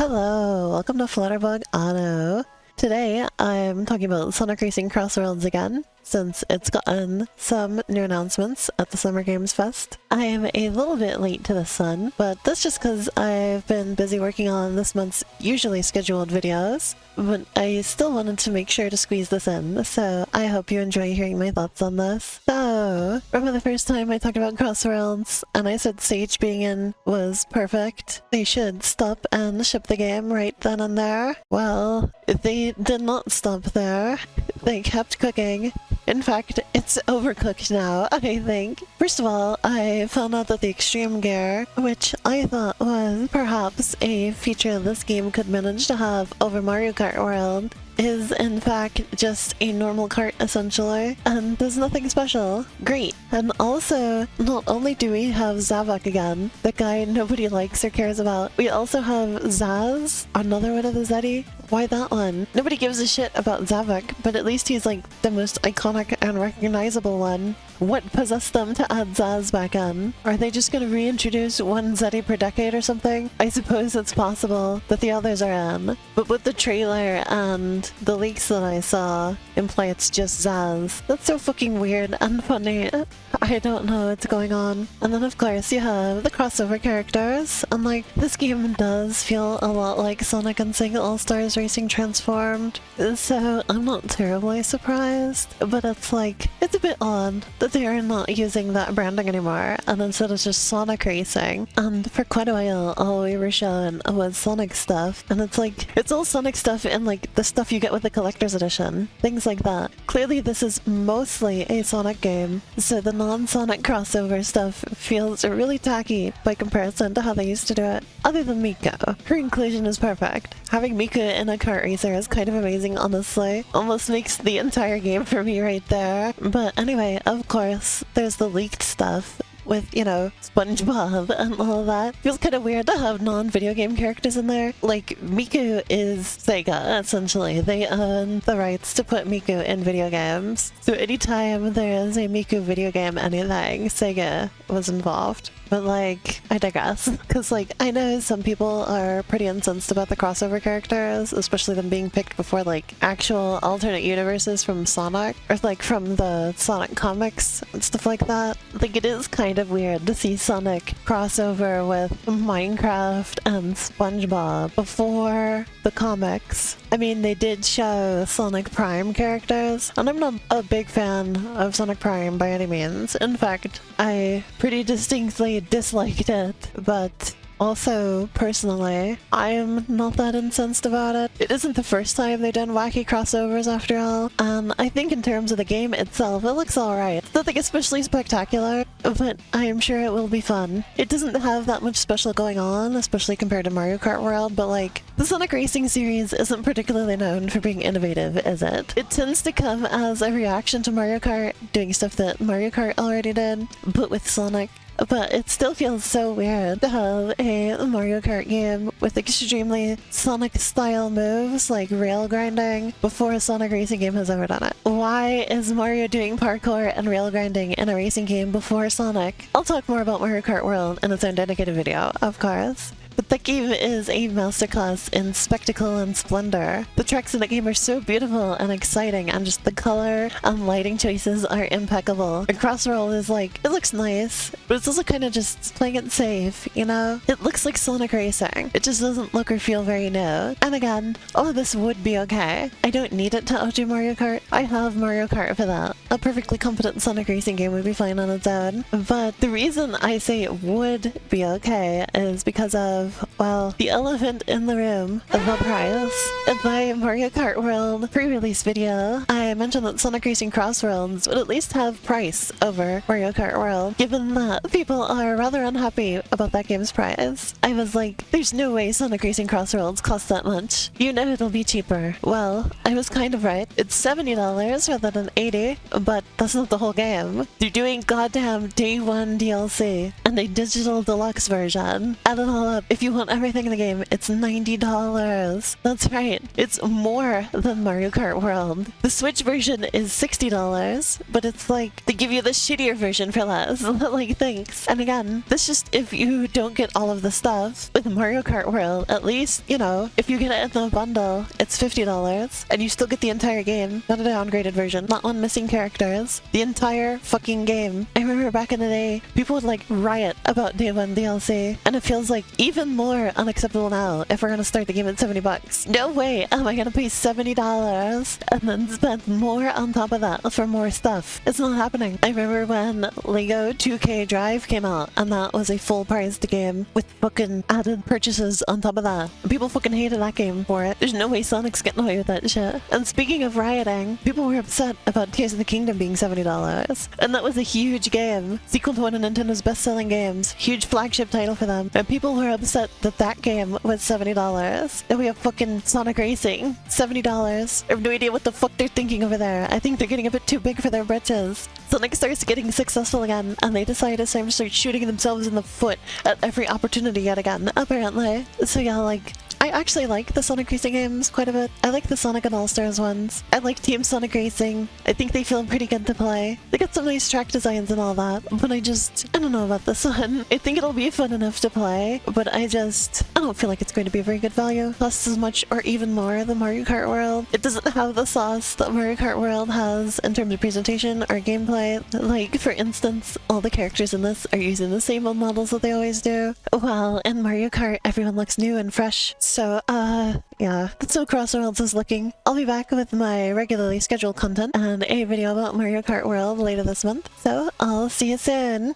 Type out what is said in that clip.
Hello, welcome to Flutterbug Auto. Today I'm talking about Sonic Racing CrossWorlds again, since it's gotten some new announcements at the Summer Games Fest. I am a little bit late to this one, but that's just because I've been busy working on this month's usually scheduled videos, but I still wanted to make sure to squeeze this in, so I hope you enjoy hearing my thoughts on this. So, remember the first time I talked about CrossWorlds, and I said Sage being in was perfect? They should stop and ship the game right then and there. Well, they did not stop there. They kept cooking. In fact, it's overcooked now, I think. First of all, I found out that the extreme gear, which I thought was perhaps a feature this game could manage to have over Mario Kart World, is in fact just a normal cart essentially, and there's nothing special. Great. And also, not only do we have Zavok again, the guy nobody likes or cares about, we also have Zaz, another one of the Zeddy. Why that one? Nobody gives a shit about Zavok, but at least he's like the most iconic and recognizable one. What possessed them to add Zaz back in? Are they just gonna reintroduce one Zeddy per decade or something? I suppose it's possible that the others are in, but with the trailer and the leaks that I saw imply it's just Zaz. That's so fucking weird and funny. I don't know what's going on. And then of course you have the crossover characters, and like, this game does feel a lot like Sonic and Sega All-Stars Racing Transformed, so I'm not terribly surprised, but it's like, it's a bit odd that they are not using that branding anymore, and instead it's just Sonic Racing. And for quite a while, all we were shown was Sonic stuff, and it's like, it's all Sonic stuff and like the stuff you get with the collector's edition, things like that. Clearly this is mostly a Sonic game, so the non-Sonic crossover stuff feels really tacky by comparison to how they used to do it. Other than Miko, her inclusion is perfect. Having Miko in a kart racer is kind of amazing, honestly. Almost makes the entire game for me right there. But anyway, of course, there's the leaked stuff with, you know, SpongeBob and all that. Feels kind of weird to have non-video game characters in there. Like, Miku is Sega, essentially. They own the rights to put Miku in video games. So anytime there is a Miku video game anything, Sega was involved. But like, I digress. Because like, I know some people are pretty incensed about the crossover characters, especially them being picked before like actual alternate universes from Sonic, or like from the Sonic comics and stuff like that. Like, it is kind of weird to see Sonic crossover with Minecraft and SpongeBob before the comics. I mean, they did show Sonic Prime characters, and I'm not a big fan of Sonic Prime by any means. In fact, I pretty distinctly disliked it, but also, personally, I'm not that incensed about it. It isn't the first time they've done wacky crossovers after all, and I think in terms of the game itself, it looks alright. It's nothing especially spectacular, but I am sure it will be fun. It doesn't have that much special going on, especially compared to Mario Kart World, but like, the Sonic Racing series isn't particularly known for being innovative, is it? It tends to come as a reaction to Mario Kart, doing stuff that Mario Kart already did, but with Sonic. But it still feels so weird to have a Mario Kart game with extremely Sonic-style moves like rail grinding before a Sonic racing game has ever done it. Why is Mario doing parkour and rail grinding in a racing game before Sonic? I'll talk more about Mario Kart World in its own dedicated video, of course. But that game is a masterclass in spectacle and splendor. The tracks in the game are so beautiful and exciting, and just the color and lighting choices are impeccable. The crossroll is like, it looks nice, but it's also kind of just playing it safe, you know? It looks like Sonic Racing. It just doesn't look or feel very new. And again, all of this would be okay. I don't need it to outdo Mario Kart. I have Mario Kart for that. A perfectly competent Sonic Racing game would be fine on its own. But the reason I say it would be okay is because of, well, the elephant in the room, the price. In my Mario Kart World pre-release video, I mentioned that Sonic Racing CrossWorlds would at least have price over Mario Kart World, given that people are rather unhappy about that game's price. I was like, there's no way Sonic Racing CrossWorlds costs that much. You know it'll be cheaper. Well, I was kind of right. It's $70 rather than $80, but that's not the whole game. They're doing goddamn day one DLC and a digital deluxe version. Add it all up, if you want everything in the game, it's $90. That's right, it's more than Mario Kart World. The Switch Switch version is $60, but it's like they give you the shittier version for less. Like, thanks. And again, this just if you don't get all of the stuff with Mario Kart World, at least, you know, if you get it in the bundle, it's $50 and you still get the entire game, not a downgraded version, not one missing characters, the entire fucking game. I remember back in the day, people would like riot about Day 1 DLC, and it feels like even more unacceptable now if we're gonna start the game at $70. No way am I gonna pay $70 and then spend more on top of that for more stuff. It's not happening. I remember when Lego 2K Drive came out, and that was a full priced game with fucking added purchases on top of that. People fucking hated that game for it. There's no way Sonic's getting away with that shit. And speaking of rioting, people were upset about Tears of the Kingdom being $70. And that was a huge game. Sequel to one of Nintendo's best-selling games. Huge flagship title for them. And people were upset that that game was $70. And we have fucking Sonic Racing. $70. I have no idea what the fuck they're thinking over there. I think they're getting a bit too big for their britches. Sonic starts getting successful again, and they decide it's time to start shooting themselves in the foot at every opportunity yet again, apparently. So yeah, like, I actually like the Sonic Racing games quite a bit. I like the Sonic and All-Stars ones. I like Team Sonic Racing. I think they feel pretty good to play. They got some nice track designs and all that, but I don't know about this one. I think it'll be fun enough to play, but I don't feel like it's going to be a very good value. Costs as much or even more than Mario Kart World. It doesn't have the sauce that Mario Kart World has in terms of presentation or gameplay. Like, for instance, all the characters in this are using the same old models that they always do. While in Mario Kart, everyone looks new and fresh. So, yeah, that's how CrossWorlds is looking. I'll be back with my regularly scheduled content and a video about Mario Kart World later this month. So, I'll see you soon!